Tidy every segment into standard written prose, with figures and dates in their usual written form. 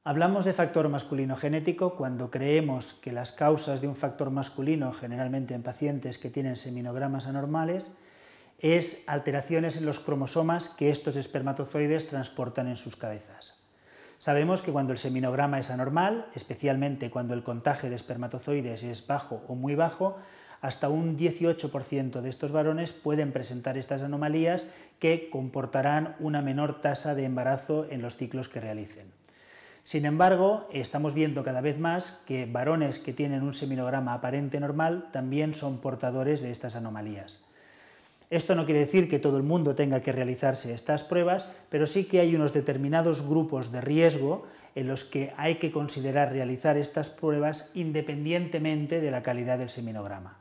Hablamos de factor masculino genético cuando creemos que las causas de un factor masculino, generalmente en pacientes que tienen seminogramas anormales, es alteraciones en los cromosomas que estos espermatozoides transportan en sus cabezas. Sabemos que cuando el seminograma es anormal, especialmente cuando el contaje de espermatozoides es bajo o muy bajo, hasta un 18% de estos varones pueden presentar estas anomalías que comportarán una menor tasa de embarazo en los ciclos que realicen. Sin embargo, estamos viendo cada vez más que varones que tienen un seminograma aparente normal también son portadores de estas anomalías. Esto no quiere decir que todo el mundo tenga que realizarse estas pruebas, pero sí que hay unos determinados grupos de riesgo en los que hay que considerar realizar estas pruebas independientemente de la calidad del seminograma.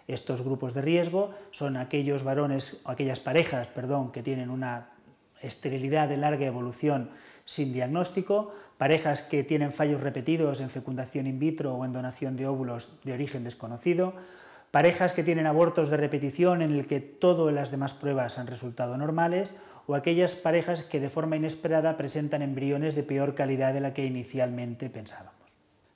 Estos grupos de riesgo son aquellos varones, o aquellas parejas, que tienen una esterilidad de larga evolución sin diagnóstico, parejas que tienen fallos repetidos en fecundación in vitro o en donación de óvulos de origen desconocido, parejas que tienen abortos de repetición en el que todas las demás pruebas han resultado normales, o aquellas parejas que de forma inesperada presentan embriones de peor calidad de la que inicialmente pensábamos.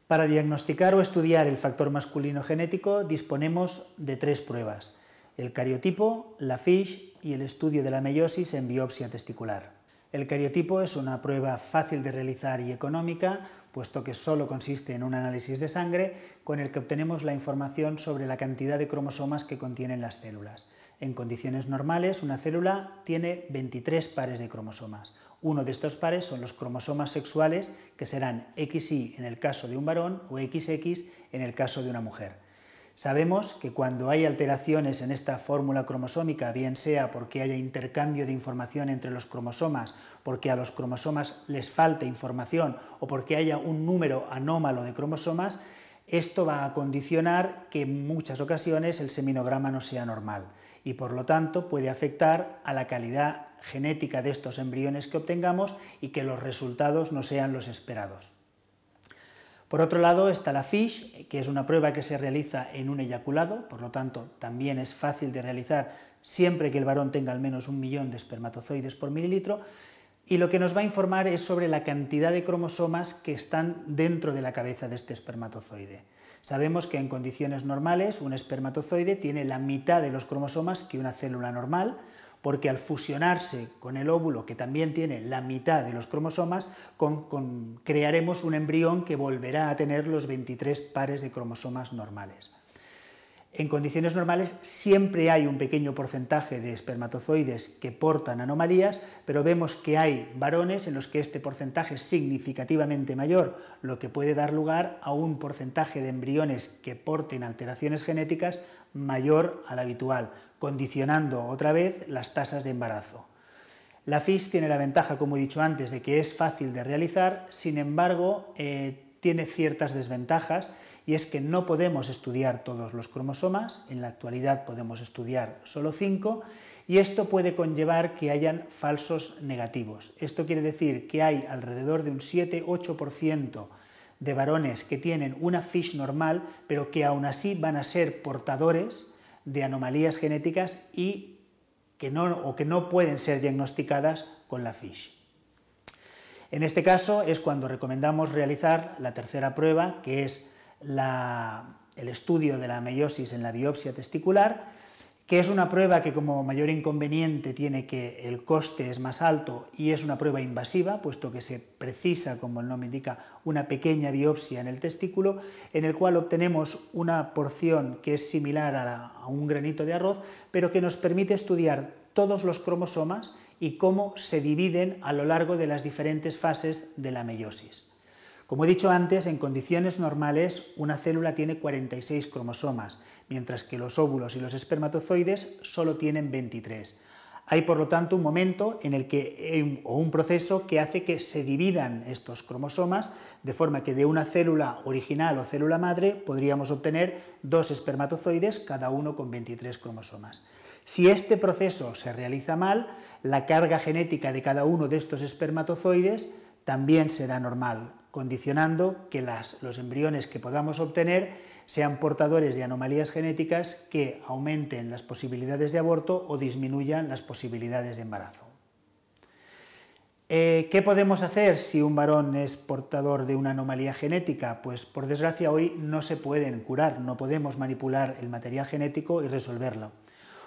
Para diagnosticar o estudiar el factor masculino genético disponemos de tres pruebas: el cariotipo, la FISH y el estudio de la meiosis en biopsia testicular. El cariotipo es una prueba fácil de realizar y económica, puesto que solo consiste en un análisis de sangre con el que obtenemos la información sobre la cantidad de cromosomas que contienen las células. En condiciones normales, una célula tiene 23 pares de cromosomas. Uno de estos pares son los cromosomas sexuales, que serán XY en el caso de un varón o XX en el caso de una mujer. Sabemos que cuando hay alteraciones en esta fórmula cromosómica, bien sea porque haya intercambio de información entre los cromosomas, porque a los cromosomas les falte información o porque haya un número anómalo de cromosomas, esto va a condicionar que en muchas ocasiones el seminograma no sea normal y por lo tanto puede afectar a la calidad genética de estos embriones que obtengamos y que los resultados no sean los esperados. Por otro lado está la FISH, que es una prueba que se realiza en un eyaculado, por lo tanto también es fácil de realizar siempre que el varón tenga al menos 1 millón de espermatozoides por mililitro, y lo que nos va a informar es sobre la cantidad de cromosomas que están dentro de la cabeza de este espermatozoide. Sabemos que en condiciones normales un espermatozoide tiene la mitad de los cromosomas que una célula normal, porque al fusionarse con el óvulo, que también tiene la mitad de los cromosomas, crearemos un embrión que volverá a tener los 23 pares de cromosomas normales. En condiciones normales siempre hay un pequeño porcentaje de espermatozoides que portan anomalías, pero vemos que hay varones en los que este porcentaje es significativamente mayor, lo que puede dar lugar a un porcentaje de embriones que porten alteraciones genéticas mayor al habitual, condicionando otra vez las tasas de embarazo. La FISH tiene la ventaja, como he dicho antes, de que es fácil de realizar, sin embargo, tiene ciertas desventajas, y es que no podemos estudiar todos los cromosomas, en la actualidad podemos estudiar solo 5, y esto puede conllevar que hayan falsos negativos. Esto quiere decir que hay alrededor de un 7-8% de varones que tienen una FISH normal, pero que aún así van a ser portadores de anomalías genéticas y que no pueden ser diagnosticadas con la FISH. En este caso es cuando recomendamos realizar la tercera prueba, que es el estudio de la meiosis en la biopsia testicular, que es una prueba que como mayor inconveniente tiene que el coste es más alto y es una prueba invasiva, puesto que se precisa, como el nombre indica, una pequeña biopsia en el testículo, en el cual obtenemos una porción que es similar a un granito de arroz, pero que nos permite estudiar todos los cromosomas y cómo se dividen a lo largo de las diferentes fases de la meiosis. Como he dicho antes, en condiciones normales una célula tiene 46 cromosomas, mientras que los óvulos y los espermatozoides solo tienen 23. Hay, por lo tanto, un momento en el que, o un proceso que hace que se dividan estos cromosomas, de forma que de una célula original o célula madre podríamos obtener 2 espermatozoides, cada uno con 23 cromosomas. Si este proceso se realiza mal, la carga genética de cada uno de estos espermatozoides también será normal, condicionando que los embriones que podamos obtener sean portadores de anomalías genéticas que aumenten las posibilidades de aborto o disminuyan las posibilidades de embarazo. ¿Qué podemos hacer si un varón es portador de una anomalía genética? Pues por desgracia hoy no se pueden curar, no podemos manipular el material genético y resolverlo.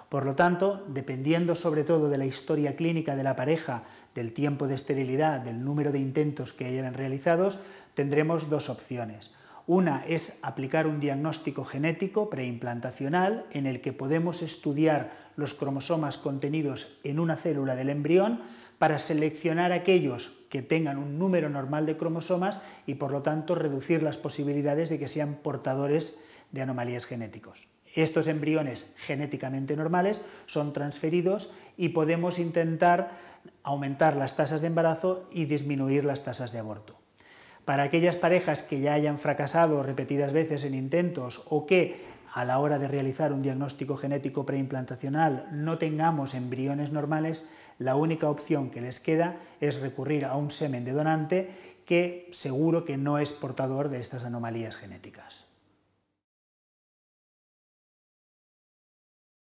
Por lo tanto, dependiendo sobre todo de la historia clínica de la pareja, del tiempo de esterilidad, del número de intentos que hayan realizados, tendremos dos opciones. Una es aplicar un diagnóstico genético preimplantacional en el que podemos estudiar los cromosomas contenidos en una célula del embrión para seleccionar aquellos que tengan un número normal de cromosomas y por lo tanto reducir las posibilidades de que sean portadores de anomalías genéticos. Estos embriones genéticamente normales son transferidos y podemos intentar aumentar las tasas de embarazo y disminuir las tasas de aborto. Para aquellas parejas que ya hayan fracasado repetidas veces en intentos o que a la hora de realizar un diagnóstico genético preimplantacional no tengamos embriones normales, la única opción que les queda es recurrir a un semen de donante que seguro que no es portador de estas anomalías genéticas.